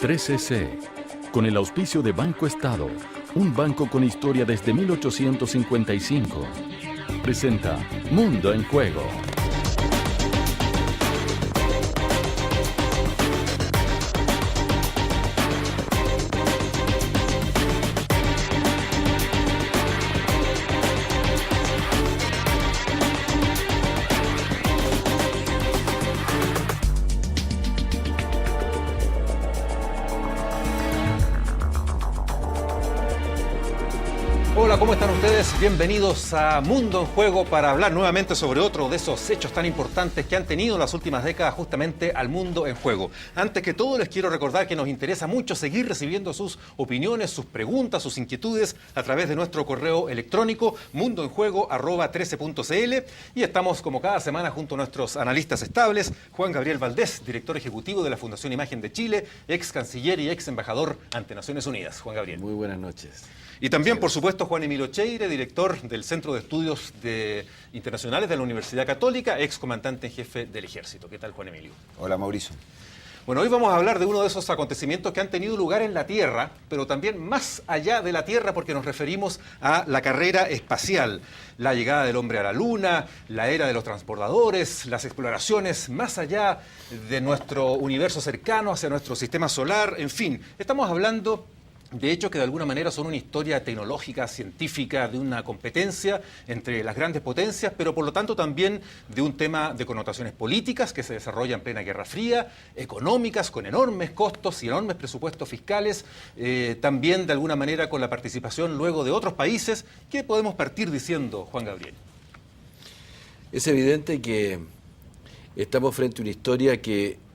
13C, con el auspicio de Banco Estado, un banco con historia desde 1855, presenta Mundo en Juego. Hola, ¿cómo están ustedes? Bienvenidos a Mundo en Juego para hablar nuevamente sobre otro de esos hechos tan importantes que han tenido en las últimas décadas justamente al mundo en juego. Antes que todo les quiero recordar que nos interesa mucho seguir recibiendo sus opiniones, sus preguntas, sus inquietudes a través de nuestro correo electrónico mundoenjuego@13.cl y estamos como cada semana junto a nuestros analistas estables, Juan Gabriel Valdés, director ejecutivo de la Fundación Imagen de Chile, ex canciller y ex embajador ante Naciones Unidas. Juan Gabriel. Muy buenas noches. Y también, por supuesto, Juan Emilio Cheire, director del Centro de Estudios Internacionales de la Universidad Católica, ex comandante en jefe del Ejército. ¿Qué tal, Juan Emilio? Hola, Mauricio. Bueno, hoy vamos a hablar de uno de esos acontecimientos que han tenido lugar en la Tierra, pero también más allá de la Tierra, porque nos referimos a la carrera espacial, la llegada del hombre a la Luna, la era de los transbordadores, las exploraciones más allá de nuestro universo cercano, hacia nuestro sistema solar, en fin, estamos hablando de hecho que de alguna manera son una historia tecnológica, científica, de una competencia entre las grandes potencias, pero por lo tanto también de un tema de connotaciones políticas que se desarrolla en plena Guerra Fría, económicas, con enormes costos y enormes presupuestos fiscales, también de alguna manera con la participación luego de otros países. ¿Qué podemos partir diciendo, Juan Gabriel? Es evidente que estamos frente a una historia que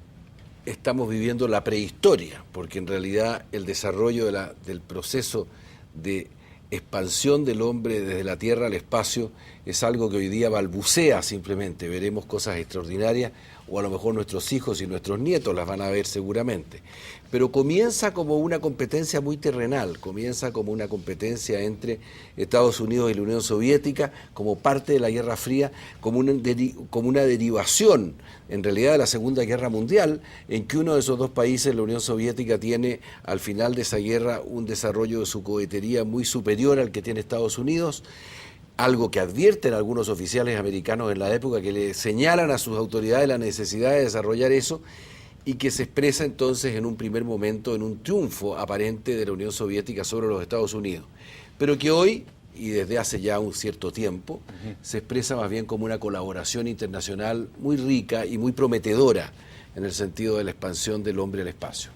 estamos viviendo la prehistoria, porque en realidad el desarrollo del proceso de expansión del hombre desde la Tierra al espacio es algo que hoy día balbucea simplemente. Veremos cosas extraordinarias, o a lo mejor nuestros hijos y nuestros nietos las van a ver seguramente. Pero comienza como una competencia muy terrenal, comienza como una competencia entre Estados Unidos y la Unión Soviética, como parte de la Guerra Fría, como una derivación, en realidad, de la Segunda Guerra Mundial, en que uno de esos dos países, la Unión Soviética, tiene al final de esa guerra un desarrollo de su cohetería muy superior al que tiene Estados Unidos, algo que advierten algunos oficiales americanos en la época, que le señalan a sus autoridades la necesidad de desarrollar eso, y que se expresa entonces en un primer momento en un triunfo aparente de la Unión Soviética sobre los Estados Unidos, pero que hoy, y desde hace ya un cierto tiempo, se expresa más bien como una colaboración internacional muy rica y muy prometedora en el sentido de la expansión del hombre al espacio.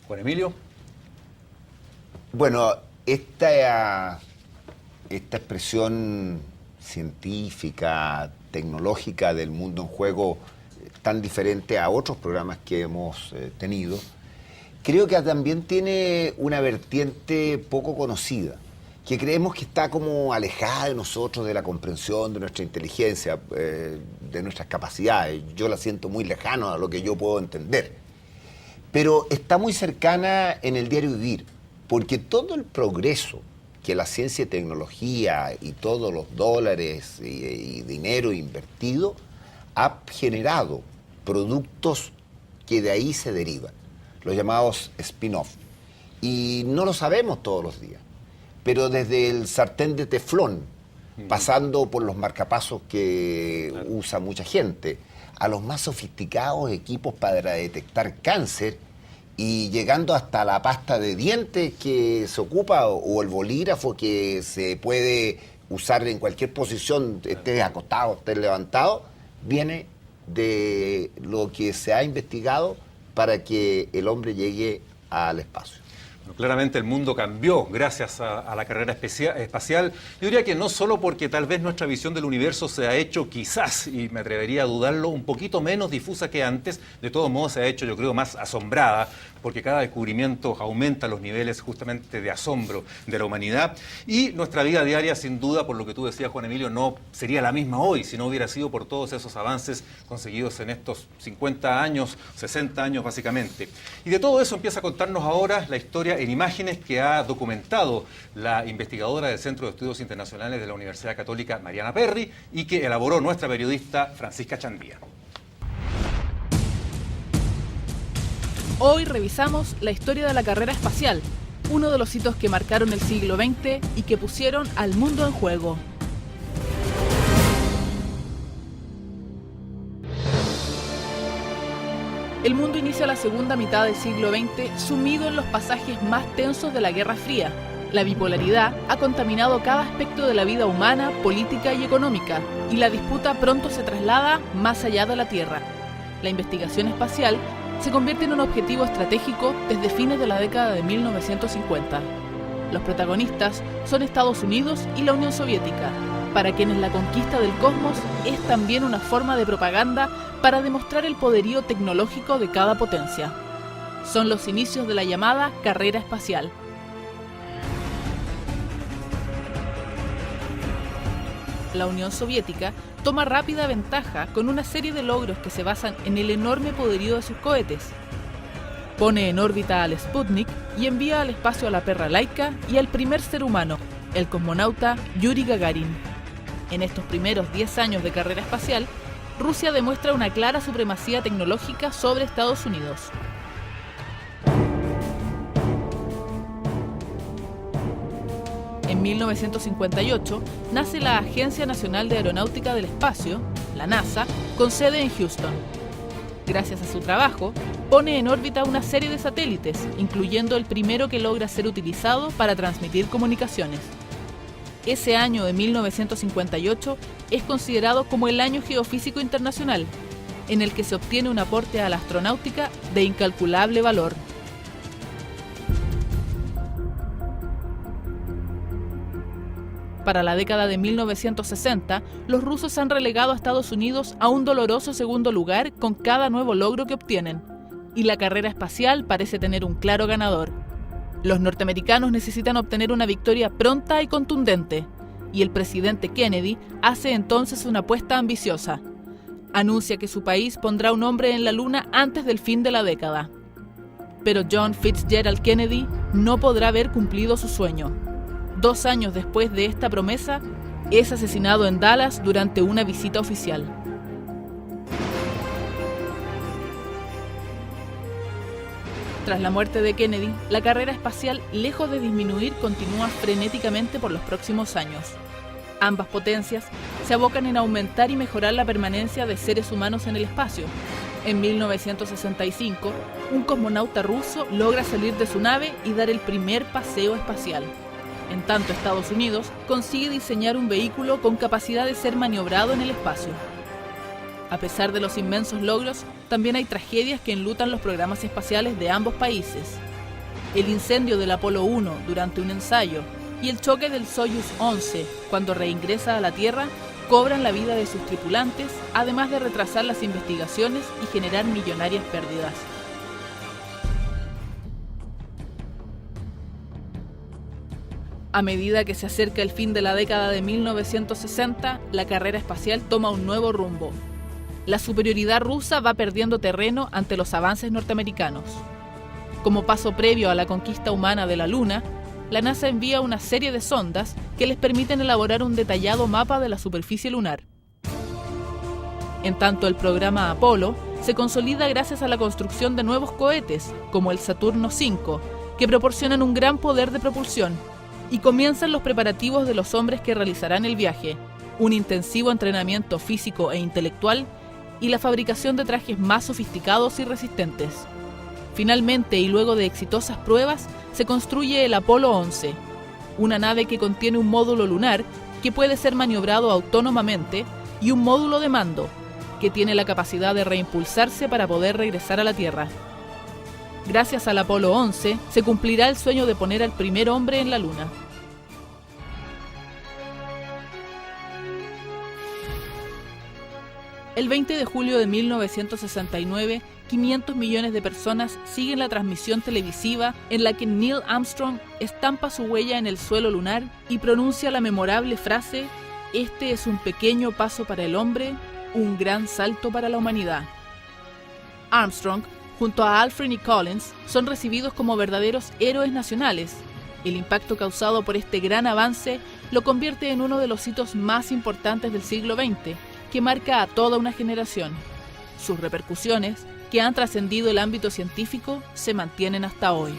Juan Emilio. Bueno, esta expresión científica, tecnológica del mundo en juego, tan diferente a otros programas que hemos tenido, creo que también tiene una vertiente poco conocida, que creemos que está como alejada de nosotros, de la comprensión, de nuestra inteligencia, de nuestras capacidades. Yo la siento muy lejana a lo que yo puedo entender. Pero está muy cercana en el diario vivir, porque todo el progreso que la ciencia y tecnología y todos los dólares y dinero invertido ha generado productos que de ahí se derivan, los llamados spin-off. Y no lo sabemos todos los días, pero desde el sartén de teflón, pasando por los marcapasos que usa mucha gente, a los más sofisticados equipos para detectar cáncer, y llegando hasta la pasta de dientes que se ocupa, o el bolígrafo que se puede usar en cualquier posición, estés acostado, estés levantado, viene de lo que se ha investigado para que el hombre llegue al espacio. Claramente el mundo cambió gracias a la carrera espacial. Yo diría que no solo porque tal vez nuestra visión del universo se ha hecho quizás, y me atrevería a dudarlo, un poquito menos difusa que antes, de todos modos se ha hecho, yo creo, más asombrada, porque cada descubrimiento aumenta los niveles justamente de asombro de la humanidad. Y nuestra vida diaria, sin duda, por lo que tú decías, Juan Emilio, no sería la misma hoy si no hubiera sido por todos esos avances conseguidos en estos 50 años, 60 años básicamente. Y de todo eso empieza a contarnos ahora la historia en imágenes que ha documentado la investigadora del Centro de Estudios Internacionales de la Universidad Católica, Mariana Perry, y que elaboró nuestra periodista Francisca Chandía. Hoy revisamos la historia de la carrera espacial, uno de los hitos que marcaron el siglo XX y que pusieron al mundo en juego. El mundo inicia la segunda mitad del siglo XX sumido en los pasajes más tensos de la Guerra Fría. La bipolaridad ha contaminado cada aspecto de la vida humana, política y económica, y la disputa pronto se traslada más allá de la Tierra. La investigación espacial se convierte en un objetivo estratégico desde fines de la década de 1950. Los protagonistas son Estados Unidos y la Unión Soviética, para quienes la conquista del cosmos es también una forma de propaganda para demostrar el poderío tecnológico de cada potencia. Son los inicios de la llamada carrera espacial. La Unión Soviética toma rápida ventaja con una serie de logros que se basan en el enorme poderío de sus cohetes. Pone en órbita al Sputnik y envía al espacio a la perra Laika y al primer ser humano, el cosmonauta Yuri Gagarin. En estos primeros 10 años de carrera espacial, Rusia demuestra una clara supremacía tecnológica sobre Estados Unidos. En 1958 nace la Agencia Nacional de Aeronáutica del Espacio, la NASA, con sede en Houston. Gracias a su trabajo, pone en órbita una serie de satélites, incluyendo el primero que logra ser utilizado para transmitir comunicaciones. Ese año de 1958 es considerado como el Año Geofísico Internacional, en el que se obtiene un aporte a la astronáutica de incalculable valor. Para la década de 1960, los rusos han relegado a Estados Unidos a un doloroso segundo lugar con cada nuevo logro que obtienen, y la carrera espacial parece tener un claro ganador. Los norteamericanos necesitan obtener una victoria pronta y contundente, y el presidente Kennedy hace entonces una apuesta ambiciosa. Anuncia que su país pondrá un hombre en la Luna antes del fin de la década. Pero John Fitzgerald Kennedy no podrá ver cumplido su sueño. 2 años después de esta promesa, es asesinado en Dallas durante una visita oficial. Tras la muerte de Kennedy, la carrera espacial, lejos de disminuir, continúa frenéticamente por los próximos años. Ambas potencias se abocan en aumentar y mejorar la permanencia de seres humanos en el espacio. En 1965, un cosmonauta ruso logra salir de su nave y dar el primer paseo espacial. En tanto, Estados Unidos consigue diseñar un vehículo con capacidad de ser maniobrado en el espacio. A pesar de los inmensos logros, también hay tragedias que enlutan los programas espaciales de ambos países. El incendio del Apolo 1 durante un ensayo y el choque del Soyuz 11 cuando reingresa a la Tierra cobran la vida de sus tripulantes, además de retrasar las investigaciones y generar millonarias pérdidas. A medida que se acerca el fin de la década de 1960, la carrera espacial toma un nuevo rumbo. La superioridad rusa va perdiendo terreno ante los avances norteamericanos. Como paso previo a la conquista humana de la Luna, la NASA envía una serie de sondas que les permiten elaborar un detallado mapa de la superficie lunar. En tanto, el programa Apolo se consolida gracias a la construcción de nuevos cohetes, como el Saturno V, que proporcionan un gran poder de propulsión, y comienzan los preparativos de los hombres que realizarán el viaje, un intensivo entrenamiento físico e intelectual y la fabricación de trajes más sofisticados y resistentes. Finalmente, y luego de exitosas pruebas, se construye el Apolo 11, una nave que contiene un módulo lunar que puede ser maniobrado autónomamente y un módulo de mando, que tiene la capacidad de reimpulsarse para poder regresar a la Tierra. Gracias al Apolo 11, se cumplirá el sueño de poner al primer hombre en la Luna. El 20 de julio de 1969, 500 millones de personas siguen la transmisión televisiva en la que Neil Armstrong estampa su huella en el suelo lunar y pronuncia la memorable frase: "Este es un pequeño paso para el hombre, un gran salto para la humanidad". Armstrong, junto a Aldrin y Collins, son recibidos como verdaderos héroes nacionales. El impacto causado por este gran avance lo convierte en uno de los hitos más importantes del siglo XX, que marca a toda una generación. Sus repercusiones, que han trascendido el ámbito científico, se mantienen hasta hoy.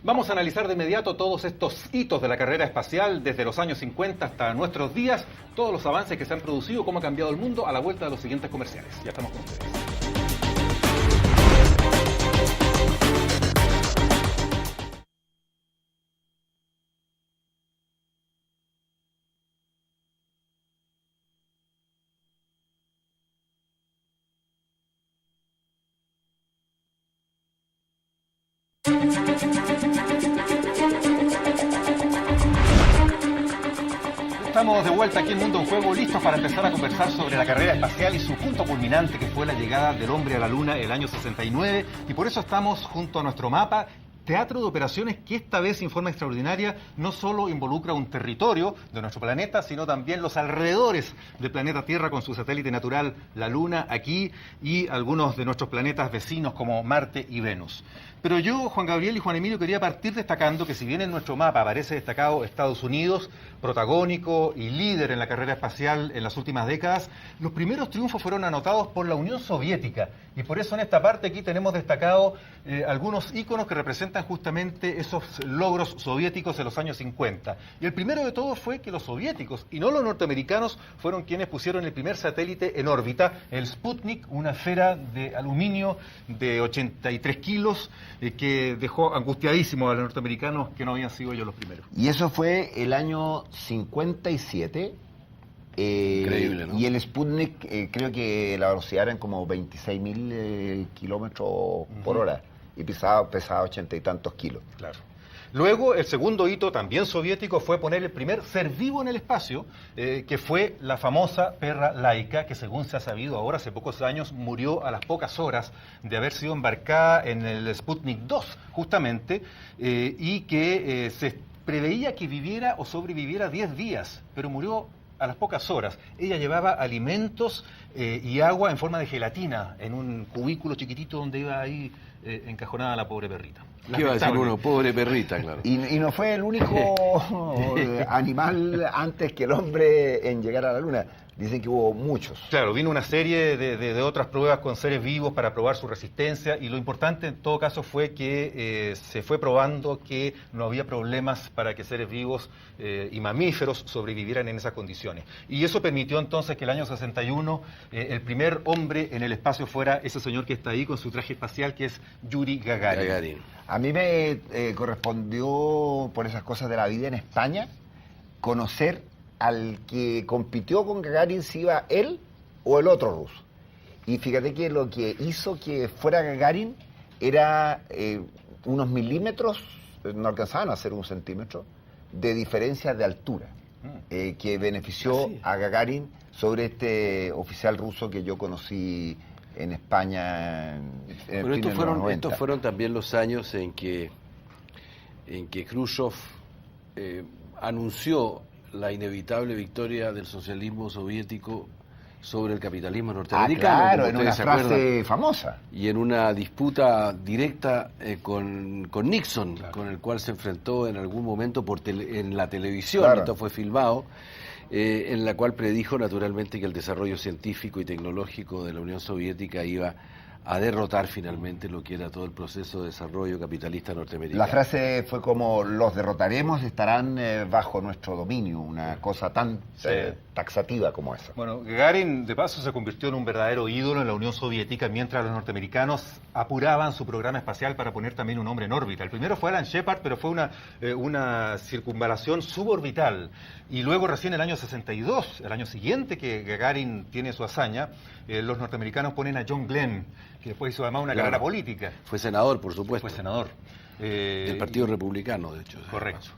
Vamos a analizar de inmediato todos estos hitos de la carrera espacial desde los años 50 hasta nuestros días, todos los avances que se han producido, cómo ha cambiado el mundo a la vuelta de los siguientes comerciales. Ya estamos con ustedes. Estamos de vuelta aquí en Mundo en Juego, listos para empezar a conversar sobre la carrera espacial y su punto culminante, que fue la llegada del hombre a la Luna el año 69. Y por eso estamos junto a nuestro mapa, teatro de operaciones que esta vez, en forma extraordinaria, no solo involucra un territorio de nuestro planeta, sino también los alrededores del planeta Tierra con su satélite natural, la Luna, aquí, y algunos de nuestros planetas vecinos como Marte y Venus. Pero yo, Juan Gabriel y Juan Emilio, quería partir destacando que si bien en nuestro mapa aparece destacado Estados Unidos, protagónico y líder en la carrera espacial en las últimas décadas, los primeros triunfos fueron anotados por la Unión Soviética. Y por eso en esta parte aquí tenemos destacado algunos íconos que representan justamente esos logros soviéticos de los años 50. Y el primero de todos fue que los soviéticos, y no los norteamericanos, fueron quienes pusieron el primer satélite en órbita, el Sputnik, una esfera de aluminio de 83 kilos, que dejó angustiadísimos a los norteamericanos que no habían sido ellos los primeros. Y eso fue el año 57. Increíble, ¿no? Y el Sputnik, creo que la velocidad eran como 26.000 kilómetros por hora. Y pesaba 80 y tantos kilos. Claro. Luego, el segundo hito, también soviético, fue poner el primer ser vivo en el espacio, que fue la famosa perra Laika, que según se ha sabido ahora, hace pocos años, murió a las pocas horas de haber sido embarcada en el Sputnik 2, justamente, y que se preveía que viviera o sobreviviera 10 días, pero murió a las pocas horas. Ella llevaba alimentos y agua en forma de gelatina en un cubículo chiquitito donde iba ahí encajonada la pobre perrita. ¿Qué iba a decir uno? Pobre perrita, claro. Y no fue el único animal antes que el hombre en llegar a la Luna. Dicen que hubo muchos. Claro, vino una serie de otras pruebas con seres vivos para probar su resistencia, y lo importante en todo caso fue que se fue probando que no había problemas para que seres vivos y mamíferos sobrevivieran en esas condiciones. Y eso permitió entonces que el año 61 el primer hombre en el espacio fuera ese señor que está ahí con su traje espacial, que es Yuri Gagarin. A mí me correspondió, por esas cosas de la vida en España, conocer al que compitió con Gagarin, si iba él o el otro ruso. Y fíjate que lo que hizo que fuera Gagarin era unos milímetros, no alcanzaban a ser 1 centímetro, de diferencia de altura, que benefició a Gagarin sobre este oficial ruso que yo conocí en España en Bueno, los estos fueron también los años en que Khrushchev anunció la inevitable victoria del socialismo soviético sobre el capitalismo norteamericano. Claro, en una frase famosa. Y en una disputa directa con Nixon, claro, con el cual se enfrentó en algún momento en la televisión, claro, esto fue filmado, en la cual predijo naturalmente que el desarrollo científico y tecnológico de la Unión Soviética iba a derrotar finalmente lo que era todo el proceso de desarrollo capitalista norteamericano. La frase fue como: los derrotaremos, estarán bajo nuestro dominio, una cosa tan taxativa como esa. Bueno, Gagarin de paso se convirtió en un verdadero ídolo en la Unión Soviética, mientras los norteamericanos apuraban su programa espacial para poner también un hombre en órbita. El primero fue Alan Shepard, pero fue una circunvalación suborbital. Y luego recién el año 62, el año siguiente que Gagarin tiene su hazaña, los norteamericanos ponen a John Glenn, que después hizo además una carrera política. Fue senador, por supuesto. Fue senador. Del Partido Republicano, de hecho. Correcto.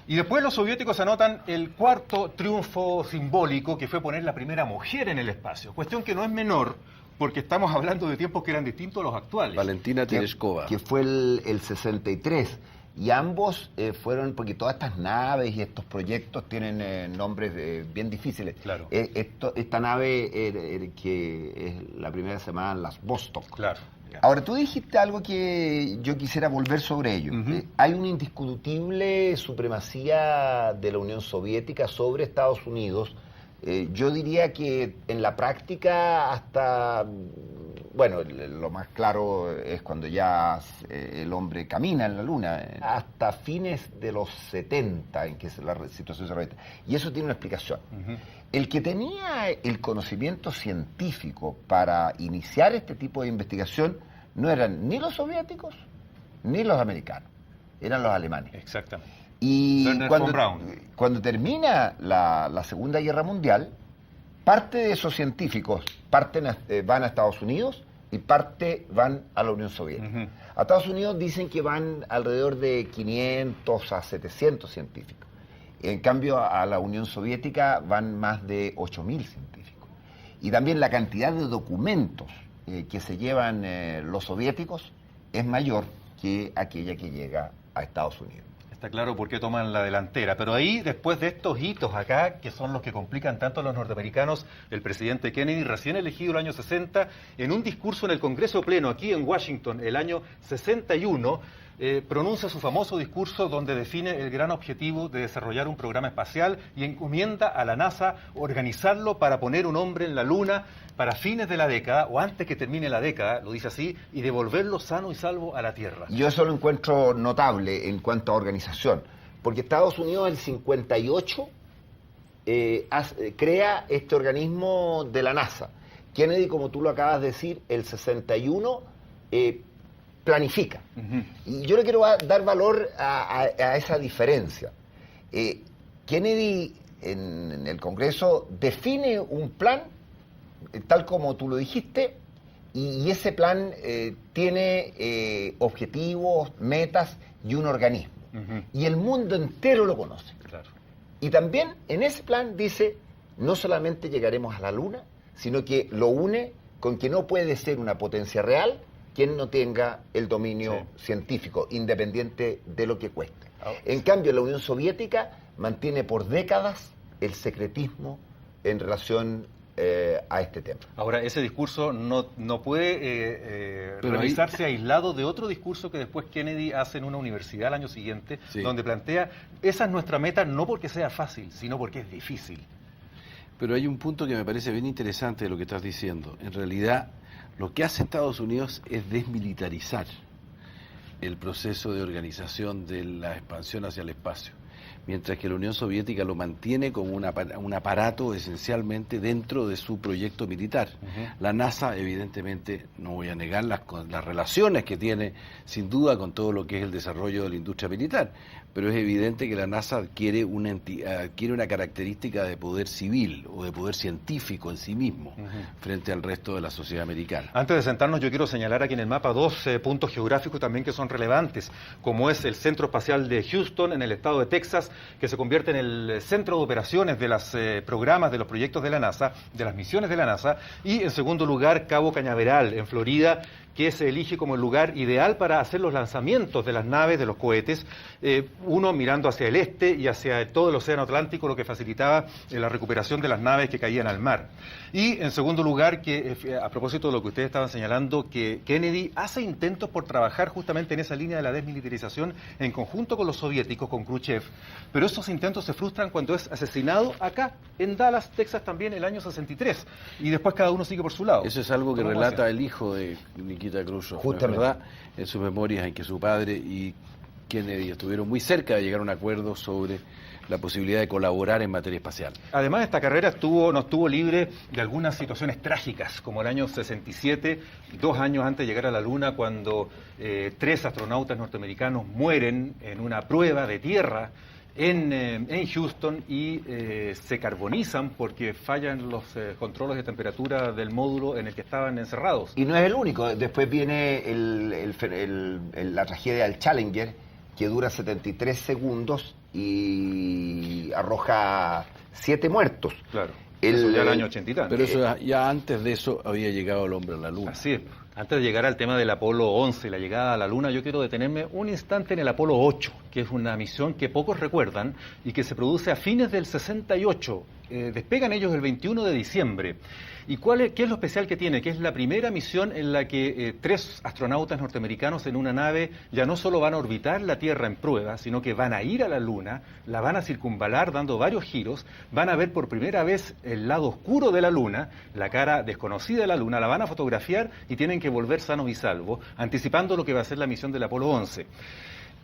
Y después los soviéticos anotan el cuarto triunfo simbólico, que fue poner la primera mujer en el espacio. Cuestión que no es menor, porque estamos hablando de tiempos que eran distintos a los actuales. Valentina Tereshkova. Que fue el 63. Y ambos fueron, porque todas estas naves y estos proyectos tienen nombres bien difíciles. Claro. Esta nave que es la primera se llama las Vostok. Claro. Ahora, tú dijiste algo que yo quisiera volver sobre ello. Hay una indiscutible supremacía de la Unión Soviética sobre Estados Unidos, Yo diría que en la práctica hasta, bueno, lo más claro es cuando ya el hombre camina en la Luna, hasta fines de los 70 en que la situación se revierta. Y eso tiene una explicación. El que tenía el conocimiento científico para iniciar este tipo de investigación no eran ni los soviéticos ni los americanos, eran los alemanes. Exactamente. Y Wernher von Braun. cuando termina la Segunda Guerra Mundial, parte de esos científicos van a Estados Unidos y parte van a la Unión Soviética. A Estados Unidos dicen que van alrededor de 500 a 700 científicos. En cambio, a la Unión Soviética van más de 8.000 científicos. Y también la cantidad de documentos que se llevan los soviéticos es mayor que aquella que llega a Estados Unidos. Está claro por qué toman la delantera, pero ahí, después de estos hitos acá, que son los que complican tanto a los norteamericanos, el presidente Kennedy, recién elegido el año 60, en un discurso en el Congreso Pleno, aquí en Washington, el año 61, pronuncia su famoso discurso donde define el gran objetivo de desarrollar un programa espacial y encomienda a la NASA organizarlo para poner un hombre en la Luna para fines de la década, o antes que termine la década, lo dice así, y devolverlo sano y salvo a la Tierra. Yo eso lo encuentro notable en cuanto a organización, porque Estados Unidos en el 58 crea este organismo de la NASA. Kennedy, como tú lo acabas de decir, el 61 planifica. Y yo le quiero dar valor a esa diferencia. Kennedy en el Congreso define un plan, tal como tú lo dijiste, y ese plan tiene objetivos, metas y un organismo. Y el mundo entero lo conoce. Claro. Y también en ese plan dice, no solamente llegaremos a la Luna, sino que lo une con que no puede ser una potencia real quien no tenga el dominio científico, independiente de lo que cueste. En cambio, la Unión Soviética mantiene por décadas el secretismo en relación a este tema. Ahora, ese discurso no puede realizarse aislado de otro discurso que después Kennedy hace en una universidad al año siguiente, donde plantea, esa es nuestra meta no porque sea fácil, sino porque es difícil. Pero hay un punto que me parece bien interesante de lo que estás diciendo. En realidad, lo que hace Estados Unidos es desmilitarizar el proceso de organización de la expansión hacia el espacio, mientras que la Unión Soviética lo mantiene como un aparato esencialmente dentro de su proyecto militar. La NASA, evidentemente, no voy a negar las relaciones que tiene, sin duda, con todo lo que es el desarrollo de la industria militar, pero es evidente que la NASA adquiere una característica de poder civil o de poder científico en sí mismo frente al resto de la sociedad americana. Antes de sentarnos, yo quiero señalar aquí en el mapa dos puntos geográficos también que son relevantes, como es el Centro Espacial de Houston, en el estado de Texas, que se convierte en el centro de operaciones de los programas, de los proyectos de la NASA, de las misiones de la NASA, y en segundo lugar, Cabo Cañaveral, en Florida, que se elige como el lugar ideal para hacer los lanzamientos de las naves, de los cohetes, uno mirando hacia el este y hacia todo el océano Atlántico, lo que facilitaba la recuperación de las naves que caían al mar. Y en segundo lugar, que a propósito de lo que ustedes estaban señalando, que Kennedy hace intentos por trabajar justamente en esa línea de la desmilitarización en conjunto con los soviéticos, con Khrushchev, pero esos intentos se frustran cuando es asesinado acá, en Dallas, Texas, también el año 63, y después cada uno sigue por su lado. Eso es algo que relata el hijo de Nikita Khrushchev, ¿verdad? En sus memorias, en que su padre y Kennedy estuvieron muy cerca de llegar a un acuerdo sobre la posibilidad de colaborar en materia espacial. Además, esta carrera no estuvo libre de algunas situaciones trágicas, como el año 67, 2 años antes de llegar a la Luna, cuando 3 astronautas norteamericanos mueren en una prueba de tierra en Houston y se carbonizan porque fallan los controles de temperatura del módulo en el que estaban encerrados. Y no es el único, después viene la tragedia del Challenger, que dura 73 segundos y arroja 7 muertos. Claro, eso ya el año 80 y tanto. Pero eso ya antes de eso había llegado el hombre a la Luna. Así es. Antes de llegar al tema del Apolo 11, la llegada a la Luna, yo quiero detenerme un instante en el Apolo 8, que es una misión que pocos recuerdan y que se produce a fines del 68, despegan ellos el 21 de diciembre. ¿Y qué es lo especial que tiene? Que es la primera misión en la que 3 astronautas norteamericanos en una nave ya no solo van a orbitar la Tierra en prueba, sino que van a ir a la Luna, la van a circunvalar dando varios giros, van a ver por primera vez el lado oscuro de la Luna, la cara desconocida de la Luna, la van a fotografiar y tienen que volver sanos y salvos, anticipando lo que va a ser la misión del Apolo 11.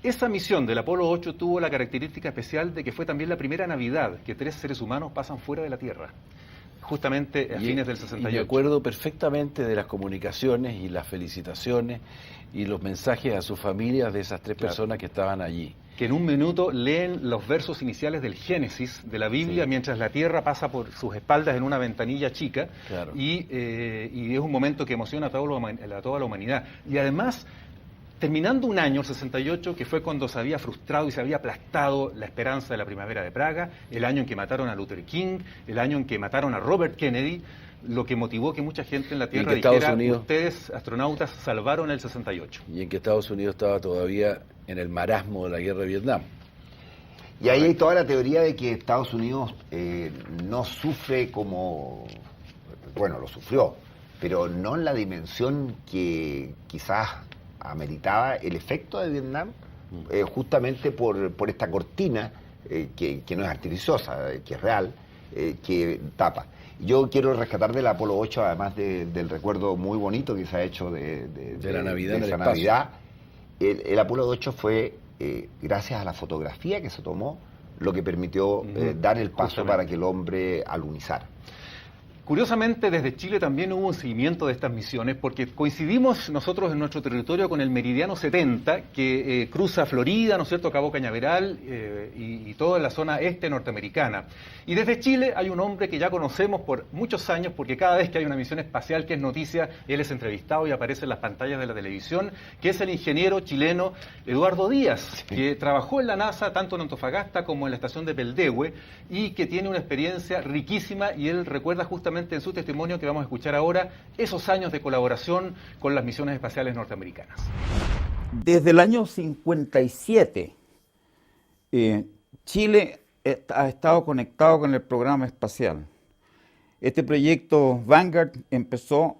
Esa misión del Apolo 8 tuvo la característica especial de que fue también la primera Navidad que 3 seres humanos pasan fuera de la Tierra, justamente a fines del 68. Y me acuerdo perfectamente de las comunicaciones y las felicitaciones y los mensajes a sus familias de esas 3 personas que estaban allí. Que en un minuto leen los versos iniciales del Génesis de la Biblia, mientras la Tierra pasa por sus espaldas en una ventanilla chica, y es un momento que emociona a toda la humanidad. Y además, terminando un año, el 68, que fue cuando se había frustrado y se había aplastado la esperanza de la primavera de Praga, el año en que mataron a Luther King, el año en que mataron a Robert Kennedy, lo que motivó que mucha gente en la Tierra dijera, ustedes, astronautas, salvaron el 68. Y en que Estados Unidos estaba todavía en el marasmo de la guerra de Vietnam. Y ahí hay toda la teoría de que Estados Unidos no sufre como... Bueno, lo sufrió, pero no en la dimensión que quizás ameritaba el efecto de Vietnam, justamente por esta cortina que no es artificiosa, que es real, que tapa. Yo quiero rescatar del Apolo 8, además del recuerdo muy bonito que se ha hecho de la Navidad, de esa Navidad, el Apolo 8 fue, gracias a la fotografía que se tomó, lo que permitió dar el paso para que el hombre alunizara. Curiosamente, desde Chile también hubo un seguimiento de estas misiones, porque coincidimos nosotros en nuestro territorio con el Meridiano 70, que cruza Florida, ¿no es cierto?, Cabo Cañaveral y toda la zona este norteamericana. Y desde Chile hay un hombre que ya conocemos por muchos años, porque cada vez que hay una misión espacial que es noticia, él es entrevistado y aparece en las pantallas de la televisión, que es el ingeniero chileno Eduardo Díaz, que trabajó en la NASA tanto en Antofagasta como en la estación de Peldehue, y que tiene una experiencia riquísima, y él recuerda justamente en su testimonio que vamos a escuchar ahora esos años de colaboración con las misiones espaciales norteamericanas. Desde el año 57, Chile ha estado conectado con el programa espacial. Este proyecto Vanguard empezó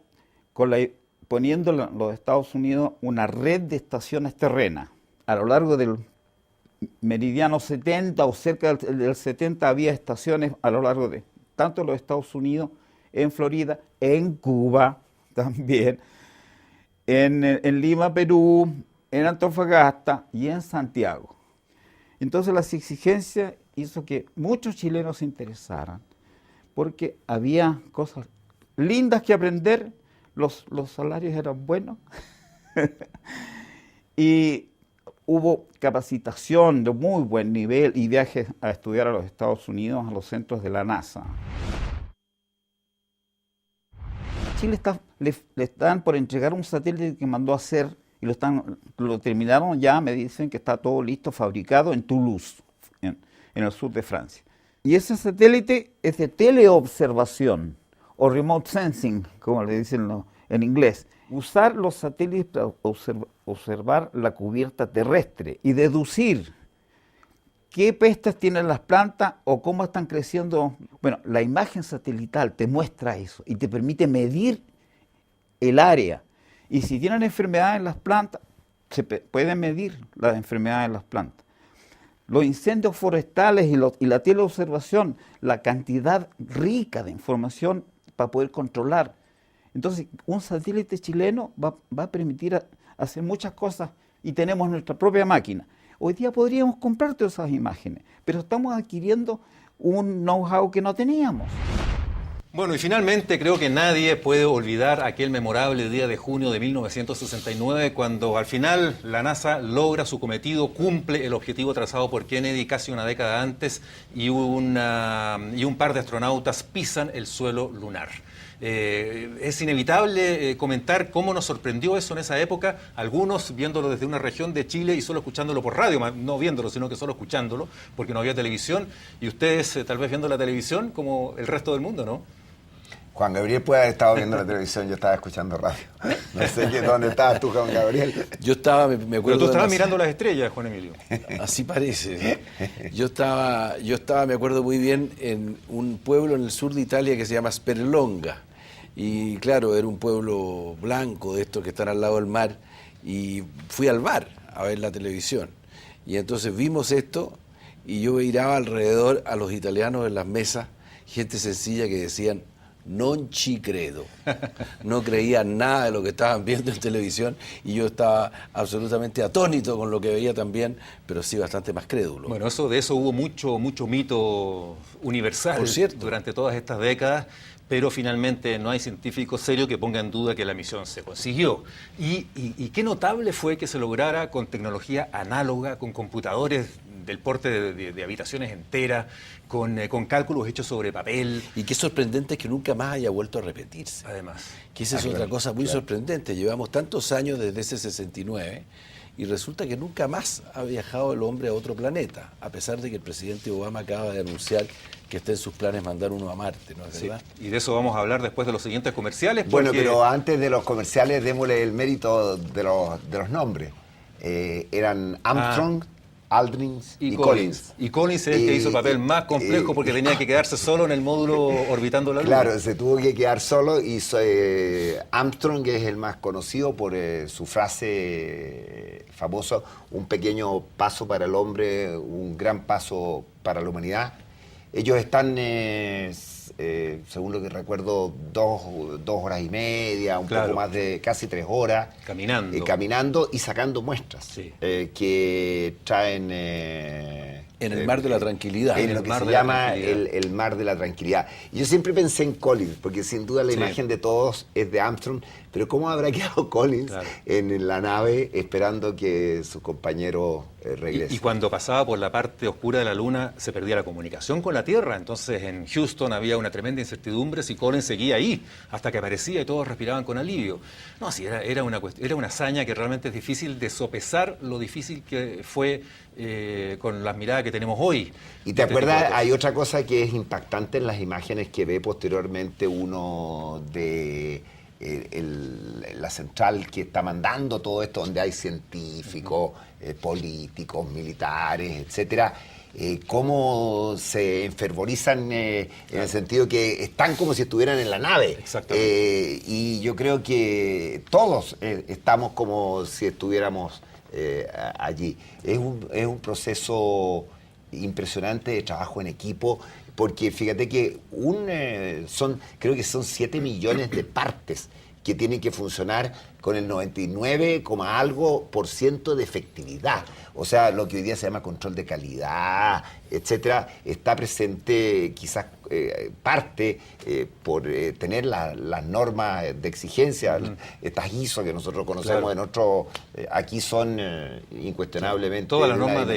poniendo en los Estados Unidos una red de estaciones terrenas. A lo largo del meridiano 70 o cerca del 70 había estaciones a lo largo de tanto los Estados Unidos, en Florida, en Cuba también, en Lima, Perú, en Antofagasta y en Santiago. Entonces las exigencias hizo que muchos chilenos se interesaran, porque había cosas lindas que aprender, los salarios eran buenos, y hubo capacitación de muy buen nivel y viajes a estudiar a los Estados Unidos, a los centros de la NASA. Chile le están por entregar un satélite que mandó a hacer, y lo terminaron ya, me dicen que está todo listo, fabricado en Toulouse, en el sur de Francia. Y ese satélite es de teleobservación, o remote sensing, como le dicen en inglés. Usar los satélites para observar la cubierta terrestre y deducir qué pestes tienen las plantas o cómo están creciendo. Bueno, la imagen satelital te muestra eso y te permite medir el área. Y si tienen enfermedades en las plantas, se pueden medir las enfermedades en las plantas. Los incendios forestales y la teleobservación, la cantidad rica de información para poder controlar. Entonces, un satélite chileno va a permitir hacer muchas cosas y tenemos nuestra propia máquina. Hoy día podríamos comprar todas esas imágenes, pero estamos adquiriendo un know-how que no teníamos. Bueno, y finalmente creo que nadie puede olvidar aquel memorable día de junio de 1969, cuando al final la NASA logra su cometido, cumple el objetivo trazado por Kennedy casi una década antes, y un par de astronautas pisan el suelo lunar. Es inevitable comentar cómo nos sorprendió eso en esa época, algunos viéndolo desde una región de Chile y solo escuchándolo por radio, no viéndolo, sino que solo escuchándolo, porque no había televisión, y ustedes tal vez viendo la televisión como el resto del mundo, ¿no? Juan Gabriel puede haber estado viendo la televisión, yo estaba escuchando radio. No sé dónde estabas tú, Juan Gabriel. Yo estaba, me acuerdo... Pero tú estabas mirando las estrellas, Juan Emilio. Así parece, ¿no? Yo estaba, me acuerdo muy bien, en un pueblo en el sur de Italia que se llama Sperlonga. Y claro, era un pueblo blanco de estos que están al lado del mar. Y fui al bar a ver la televisión. Y entonces vimos esto y yo miraba alrededor a los italianos en las mesas, gente sencilla que decían... Non ci credo. No creían nada de lo que estaban viendo en televisión y yo estaba absolutamente atónito con lo que veía también, pero sí bastante más crédulo. Bueno, de eso hubo mucho mito universal durante todas estas décadas, pero finalmente no hay científico serio que ponga en duda que la misión se consiguió. Y qué notable fue que se lograra con tecnología análoga, con computadores del porte de habitaciones enteras, con cálculos hechos sobre papel. Y qué sorprendente es que nunca más haya vuelto a repetirse. Además. Que esa es otra cosa muy sorprendente. Llevamos tantos años desde ese 69 y resulta que nunca más ha viajado el hombre a otro planeta, a pesar de que el presidente Obama acaba de anunciar que está en sus planes mandar uno a Marte, ¿no es verdad? Y de eso vamos a hablar después de los siguientes comerciales. Bueno, pero antes de los comerciales démosle el mérito de los nombres. Eran Armstrong, Aldrin y Collins. Y Collins es el que hizo el papel más complejo porque tenía que quedarse solo en el módulo orbitando la Luna. Claro, se tuvo que quedar solo y Armstrong es el más conocido por su frase famosa, un pequeño paso para el hombre, un gran paso para la humanidad. Ellos están, según lo que recuerdo, 2 horas y media, un poco más de casi 3 horas. Caminando y sacando muestras que traen... en el Mar de la Tranquilidad. En lo que se llama el Mar de la Tranquilidad. Y yo siempre pensé en Collins, porque sin duda la imagen de todos es de Armstrong, pero ¿cómo habrá quedado Collins en la nave esperando que su compañero regrese? Y cuando pasaba por la parte oscura de la Luna se perdía la comunicación con la Tierra, entonces en Houston había una tremenda incertidumbre si Collins seguía ahí, hasta que aparecía y todos respiraban con alivio. No, sí, era una hazaña que realmente es difícil de sopesar lo difícil que fue con las miradas que tenemos hoy. Y te acuerdas, hay otra cosa que es impactante en las imágenes que ve posteriormente uno de la central que está mandando todo esto, donde hay científicos, políticos, militares, etcétera. Cómo se enfervorizan en el sentido que están como si estuvieran en la nave. Y yo creo que todos estamos como si estuviéramos allí. Es un proceso impresionante de trabajo en equipo, porque fíjate que creo que son 7 millones de partes que tienen que funcionar con el 99, algo % de efectividad. O sea, lo que hoy día se llama control de calidad, etcétera, está presente quizás parte por tener las normas de exigencia, estas ISO que nosotros conocemos en otros, aquí son incuestionablemente todas las normas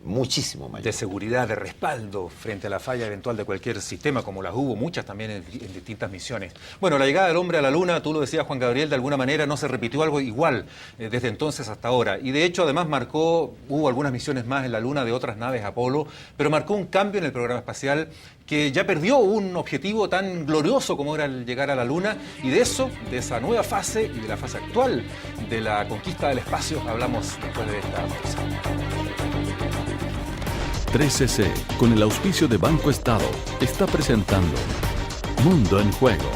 muchísimo mayor. De seguridad, de respaldo frente a la falla eventual de cualquier sistema, como las hubo muchas también en distintas misiones. Bueno, la llegada del hombre a la Luna, tú lo decías, Juan Gabriel, de alguna manera no se repitió algo igual desde entonces hasta ahora. Y de hecho, además hubo algunas misiones más en la Luna de otras naves Apolo, pero marcó un cambio en el programa espacial que ya perdió un objetivo tan glorioso como era el llegar a la Luna. Y de esa nueva fase y de la fase actual de la conquista del espacio, hablamos después de esta pausa. 3CC, con el auspicio de Banco Estado, está presentando Mundo en Juego.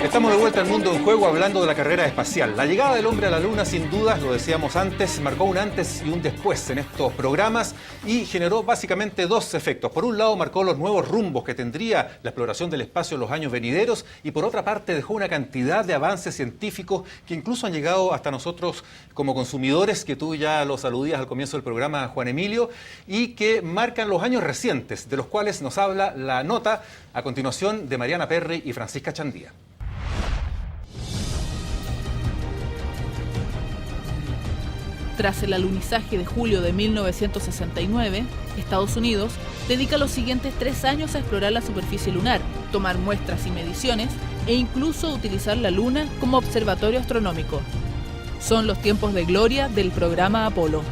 Estamos de vuelta al Mundo en Juego hablando de la carrera espacial. La llegada del hombre a la Luna, sin dudas, lo decíamos antes, marcó un antes y un después en estos programas y generó básicamente 2 efectos. Por un lado, marcó los nuevos rumbos que tendría la exploración del espacio en los años venideros y por otra parte dejó una cantidad de avances científicos que incluso han llegado hasta nosotros como consumidores, que tú ya los aludías al comienzo del programa, Juan Emilio, y que marcan los años recientes, de los cuales nos habla la nota a continuación de Mariana Perry y Francisca Chandía. Tras el alunizaje de julio de 1969, Estados Unidos dedica los siguientes 3 años a explorar la superficie lunar, tomar muestras y mediciones e incluso utilizar la Luna como observatorio astronómico. Son los tiempos de gloria del programa Apolo.